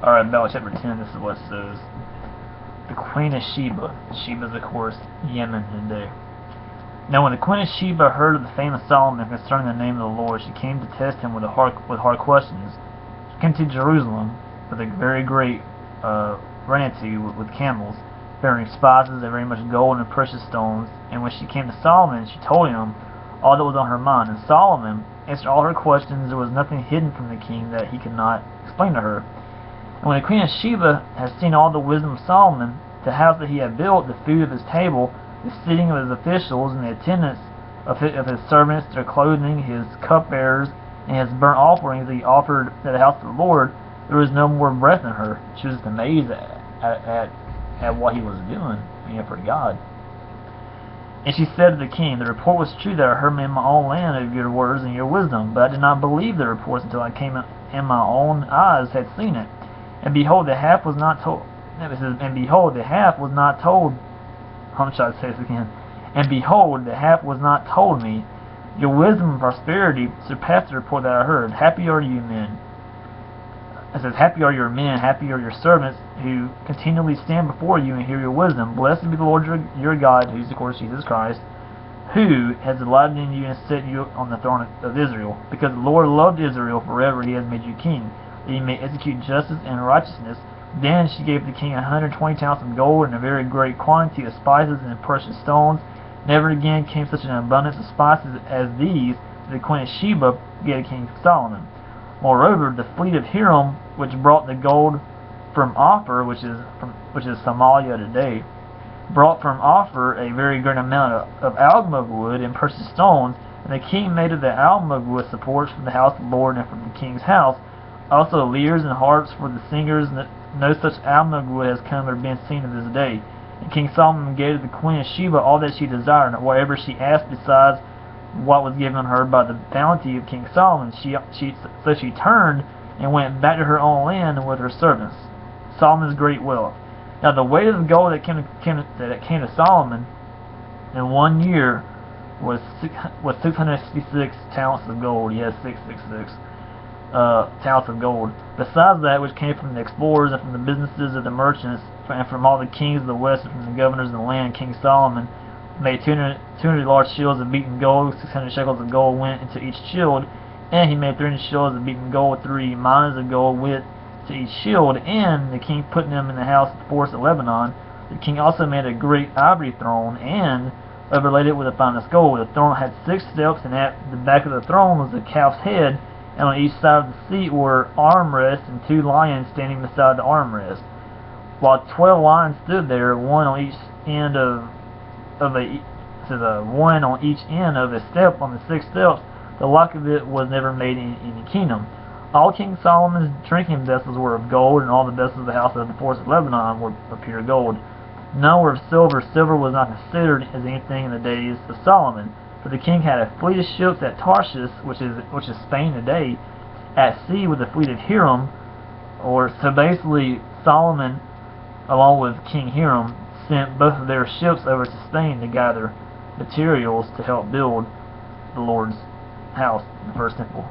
Alright, Bell chapter 10, this is what it says. The Queen of Sheba. Sheba is, of course, Yemen today. Now when the Queen of Sheba heard of the fame of Solomon concerning the name of the Lord, she came to test him with hard questions. She came to Jerusalem with a very great retinue with camels, bearing spices and very much gold and precious stones. And when she came to Solomon, she told him all that was on her mind. And Solomon answered all her questions. There was nothing hidden from the king that he could not explain to her. And when the Queen of Sheba had seen all the wisdom of Solomon, the house that he had built, the food of his table, the sitting of his officials, and the attendance of his servants, their clothing, his cupbearers, and his burnt offerings that he offered at the house of the Lord, there was no more breath in her. She was just amazed at what he was doing, for God. And she said to the king, the report was true that I heard in my own land of your words and your wisdom, but I did not believe the reports until I came and my own eyes had seen it. And behold, the half was not told. And behold, the half was not told. I'm trying to say this again. And behold, the half was not told me. Your wisdom and prosperity surpassed the report that I heard. Happy are you men. It says, happy are your men, happy are your servants who continually stand before you and hear your wisdom. Blessed be the Lord your God, who is of course Jesus Christ, who has delighted in you and set you on the throne of Israel. Because the Lord loved Israel forever, he has made you king, that he may execute justice and righteousness. Then she gave the king 120 talents of gold and a very great quantity of spices and precious stones. Never again came such an abundance of spices as these to the Queen of Sheba gave King Solomon. Moreover, the fleet of Hiram, which brought the gold from Ophir, which is Somalia today, brought from Ophir a very great amount of almug wood and precious stones, and the king made of the almug wood supports for the house of the Lord and for the king's house, also lyres and harps for the singers. No such almug wood has come or been seen to this day. And King Solomon gave to the Queen of Sheba all that she desired, and whatever she asked besides what was given her by the bounty of King Solomon. So she turned and went back to her own land and with her servants. Solomon's great wealth. Now the weight of the gold that came to Solomon in 1 year was 666 talents of gold. He has 666 talents of gold. Besides that which came from the explorers and from the businesses of the merchants and from all the kings of the west and from the governors of the land, King Solomon made 200 large shields of beaten gold. 600 shekels of gold went into each shield, and he made 300 shields of beaten gold. 3 minas of gold went to each shield, and the king put them in the house of the forest of Lebanon. The king also made a great ivory throne and overlaid it with the finest gold. The throne had 6 steps, and at the back of the throne was a calf's head, and on each side of the seat were armrests and 2 lions standing beside the armrest. While 12 lions stood there, one on each end of one on each end of a step on the 6 steps. The like of it was never made in any kingdom. All King Solomon's drinking vessels were of gold, and all the vessels of the house of the forest of Lebanon were of pure gold. None were of silver. Silver was not considered as anything in the days of Solomon. For the king had a fleet of ships at Tarshish, which is Spain today, at sea with the fleet of Hiram. So basically, Solomon, along with King Hiram, sent both of their ships over to Spain to gather materials to help build the Lord's house, the first temple.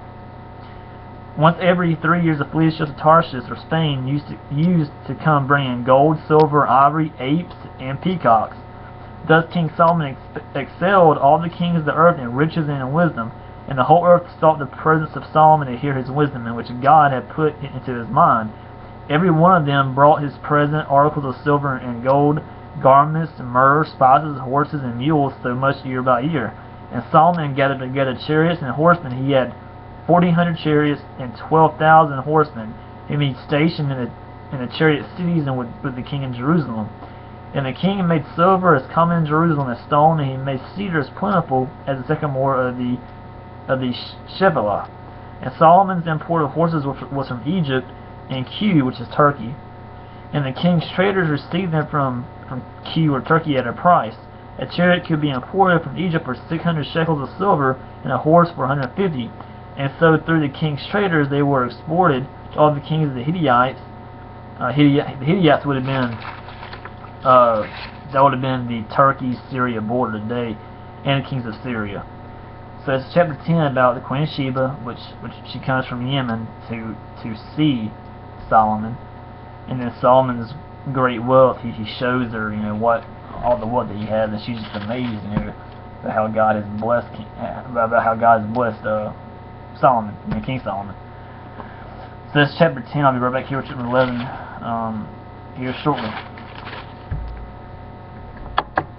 Once every 3 years, a fleet of ships of Tarshish or Spain used to come bringing gold, silver, ivory, apes, and peacocks. Thus King Solomon excelled all the kings of the earth in riches and in wisdom, and the whole earth sought the presence of Solomon to hear his wisdom, in which God had put into his mind. Every one of them brought his present, articles of silver and gold, garments, myrrh, spices, horses, and mules, so much year by year. And Solomon gathered together chariots and horsemen. He had 1,400 chariots and 12,000 horsemen, whom he stationed in the chariot cities and with the king in Jerusalem. And the king made silver as common in Jerusalem as stone, and he made cedar as plentiful as the sycamore of the Sheba. And Solomon's import of horses was from Egypt and Q, which is Turkey. And the king's traders received them from Q or Turkey at a price. A chariot could be imported from Egypt for 600 shekels of silver, and a horse for 150. And so through the king's traders they were exported to all the kings of the Hittites. The Hittites would have been that would have been the Turkey-Syria border today, and the kings of Syria. So it's chapter 10 about the Queen of Sheba, which she comes from Yemen to see Solomon. And then Solomon's great wealth, he shows her, you know, all the wealth that he has, and she's just amazed, you know, about how God has blessed Solomon, you know, King Solomon. So that's chapter 10. I'll be right back here with chapter 11 here shortly.